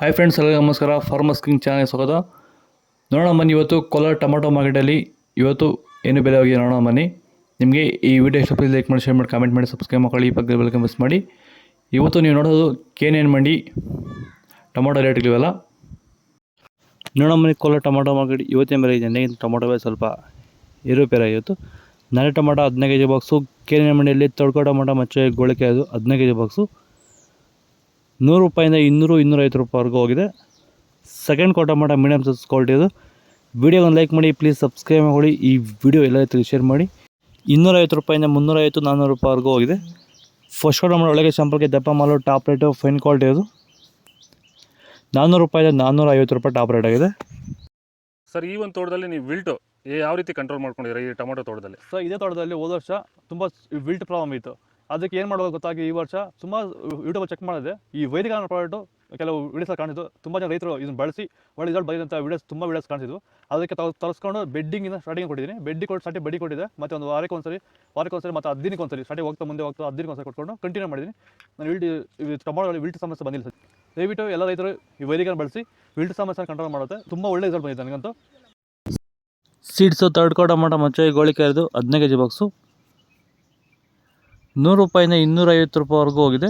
Hi friends, ಎಲ್ಲರಿಗೂ ನಮಸ್ಕಾರ. Farmers king channel ಸ್ವಾಗತ. ನೋಡೋಣ ಬನ್ನಿ, ಇವತ್ತು ಕೋಲಾರ ಟೊಮಾಟೊ ಮಾರ್ಕೆಟಲ್ಲಿ ಇವತ್ತು ಏನು ಬೆಲೆ ಹೋಗಿದೆ ನೋಡೋಣ ಬನ್ನಿ. ನಿಮಗೆ ಈ ವಿಡಿಯೋ ಇಷ್ಟ ಪ್ಲೀಸ್ ಲೈಕ್ ಮಾಡಿ, ಶೇರ್ ಮಾಡಿ, ಕಾಮೆಂಟ್ ಮಾಡಿ, ಸಬ್ಸ್ಕ್ರೈಬ್ ಮಾಡಿ, ಪಕ್ಕದ ಬೆಲ್ ಮಿಸ್ ಮಾಡಿ. ಇವತ್ತು ನೀವು ನೋಡೋದು KNN ಮಂಡಿ ಟೊಮಾಟೊ ರೇಟ್ಗಳಿವೆಲ್ಲ ನೋಡೋಣ ಬನ್ನಿ. ಕೋಲಾರ ಟೊಮಾಟೊ ಮಾರ್ಕೆಟ್ ಇವತ್ತಿನ ಬೆಲೆ ಇದೆ. ನೆನೆಗಿಂತ ಟೊಮಾಟೊ ಬೆಲೆ ಸ್ವಲ್ಪ ಏರುಪೇರಾಗಿತ್ತು. ನಾಳೆ ಟೊಮಾಟೊ 15 kg ಬಾಕ್ಸು. KNN ಮಂಡಿಯಲ್ಲಿ ತಡ್ಕೋ ಟೊಮಾಟೊ ಮತ್ತು ಗೋಳಿಕೆ ಅದು 15 kg ಬಾಕ್ಸು ₹100 200-250 ರೂಪಾಯಿವರೆಗೂ ಹೋಗಿದೆ. Second quarter tomato medium size quality ಇದು. ವೀಡಿಯೋಗೊಂದು ಲೈಕ್ ಮಾಡಿ, ಪ್ಲೀಸ್ ಸಬ್ಸ್ಕ್ರೈಬ್ ಮಾಡಿ, ಈ ವಿಡಿಯೋ ಎಲ್ಲ ಶೇರ್ ಮಾಡಿ. ₹250 350-400 ರೂಪಾಯಿವರೆಗೂ ಹೋಗಿದೆ. ಫಸ್ಟ್ ಕ್ವಾರ್ಟರ್ ಟೊಮಾಟೊ ಒಳಗೆ ಶಾಂಪಲ್ಗೆ ದಪ್ಪ ಮಾಲು, ಟಾಪ್ ರೇಟು, ಫೈನ್ ಕ್ವಾಲಿಟಿ ಅದು ₹400 450 ಟಾಪ್ ರೇಟ್ ಆಗಿದೆ. ಸರ್, ಈ ಒಂದು ತೋಟದಲ್ಲಿ ನೀವು ವಿಲ್ಟು ಯಾವ ರೀತಿ ಕಂಟ್ರೋಲ್ ಮಾಡ್ಕೊಂಡಿದ್ದೀರಾ ಈ ಟೊಮಾಟೊ ತೋಟದಲ್ಲಿ? ಸರ್, ಇದೇ ತೋಟದಲ್ಲಿ ಹೋದ ವರ್ಷ ತುಂಬ ವಿಲ್ಟ್ ಪ್ರಾಬ್ಲಮ್ ಇತ್ತು. ಅದಕ್ಕೆ ಏನು ಮಾಡೋದು ಗೊತ್ತಾಗಿ ಈ ವರ್ಷ ಸುಮಾರು ಯೂಟ್ಯೂಬಲ್ಲಿ ಚೆಕ್ ಮಾಡಿದೆ. ಈ ವೈದಿಕ ಪ್ರಾಡಕ್ಟು ಕೆಲವು ವೀಡಿಯೋಸ್ ಕಾಣಿಸಿದ್ದು. ತುಂಬ ಜನ ರೈತರು ಇದನ್ನು ಬಳಸಿ ಒಳ್ಳೆ ರಿಸಲ್ಟ್ ಬಂದಿದ್ದಂಥ ತುಂಬ ವೀಡಿಯೋಸ್ ಕಾಣಿಸಿದ್ವು. ಅದಕ್ಕೆ ತರಿಸ್ಕೊಂಡು ಬೆಡ್ಡಿಂಗಿಂದ ಸ್ಟಾರ್ಟಿಂಗ್ ಕೊಟ್ಟಿದ್ದೀನಿ. ಸ್ಟಾರ್ಟಿಂಗ್ ಬಡ್ಡಿ ಕೊಟ್ಟಿದ್ದೆ, ಮತ್ತು ಒಂದು ವಾರಕ್ಕೆ ಒಂದ್ಸರಿ ಮತ್ತು 10 ದಿನಕ್ಕೆ ಒಂದ್ಸರಿ ಸ್ಟಾರ್ಟಿಂಗ್ ಹೋಗ್ತಾ 10 ದಿನಕ್ಕೆ ಒಂದ್ಸರಿ ಕೊಟ್ಕೊಂಡು ಕಂಟಿನ್ಯೂ ಮಾಡಿದ್ದೀನಿ. ನಾನು ಟೊಮಾಟೋದಲ್ಲಿ ವಿಲ್ಟ್ ಸಮಸ್ಯೆ ಬಂದಿಲ್ಲ ಸರ್. ದಯವಿಟ್ಟು ಎಲ್ಲ ರೈತರು ಈ ವೈದಿಕನ ಬಳಸಿ ವಿಲ್ಟ್ ಸಮಸ್ಯೆ ಕಂಟ್ರೋಲ್ ಮಾಡುತ್ತೆ. ತುಂಬ ಒಳ್ಳೆ ರಿಸಲ್ಟ್ ಬಂದಿದೆ ನನಗಂತೂ. ಸೀಡ್ಸು ತರ್ಡ್ ಕ್ವಾರ್ಟರ್ ಟೊಮಾಟೊ ಮತ್ತು ಗೋಳಿಕೆ ಅದು 15 kg ಬಾಕ್ಸು ₹100 250 ರೂಪಾಯಿವರೆಗೂ ಹೋಗಿದೆ.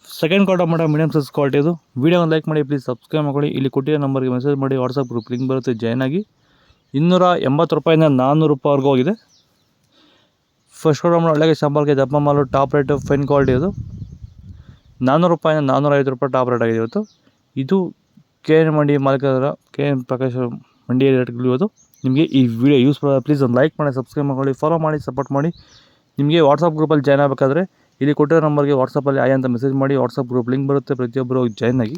Second quarter tomato medium size quality ಇದು. ವೀಡಿಯೋನ ಲೈಕ್ ಮಾಡಿ, ಪ್ಲೀಸ್ ಸಬ್ಸ್ಕ್ರೈಬ್ ಮಾಡಿ. ಇಲ್ಲಿ ಕೊಟ್ಟಿರೋ ನಂಬರ್ಗೆ ಮೆಸೇಜ್ ಮಾಡಿ, ವಾಟ್ಸಪ್ ಗ್ರೂಪ್ ಲಿಂಕ್ ಬರುತ್ತೆ, ಜಾಯ್ನ್ ಆಗಿ. ₹280 400 ರೂಪಾಯಿವರೆಗೂ ಹೋಗಿದೆ. ಫಸ್ಟ್ ಕ್ವಾರ್ಟರ್ ಟೊಮಾಟೊ ಒಳ್ಳೆಗೆ ಶಾಂಪಲ್ಗೆ ದಪ್ಪ ಮಾಲು, ಟಾಪ್ ರೇಟು, ಫೈನ್ ಕ್ವಾಲಿಟಿ ಇದು. ₹400 450 ಟಾಪ್ ರೇಟ್ ಆಗಿದೆ ಇವತ್ತು. ಇದು KNN ಮಂಡಿ ಮಾಲೀಕರ KN ಪ್ರಕಾಶ್ ಮಂಡಿ ರೇಟ್ಗಳು ಇವತ್ತು. ನಿಮಗೆ ಈ ವಿಡಿಯೋ ಯೂಸ್ಫುಲ್ ಆದ ಪ್ಲೀಸ್ ಒಂದು ಲೈಕ್ ಮಾಡಿ, ಸಬ್ಸ್ಕ್ರೈಬ್ ಮಾಡಿ, ಫಾಲೋ ಮಾಡಿ, ಸಪೋರ್ಟ್ ಮಾಡಿ. ನಿಮಗೆ ವಾಟ್ಸಪ್ ಗ್ರೂಪಲ್ಲಿ ಜಾಯ್ನ್ ಆಗಬೇಕಾದ್ರೆ ಇಲ್ಲಿ ಕೊಟ್ಟಿರೋ ನಂಬರ್ಗೆ ವಾಟ್ಸಪ್ಪಲ್ಲಿ ಆಯ್ ಅಂತ ಮೆಸೇಜ್ ಮಾಡಿ. ವಾಟ್ಸಪ್ ಗ್ರೂಪ್ ಲಿಂಕ್ ಬರುತ್ತೆ, ಪ್ರತಿಯೊಬ್ಬರು ಜಾಯ್ನ್ ಆಗಿ.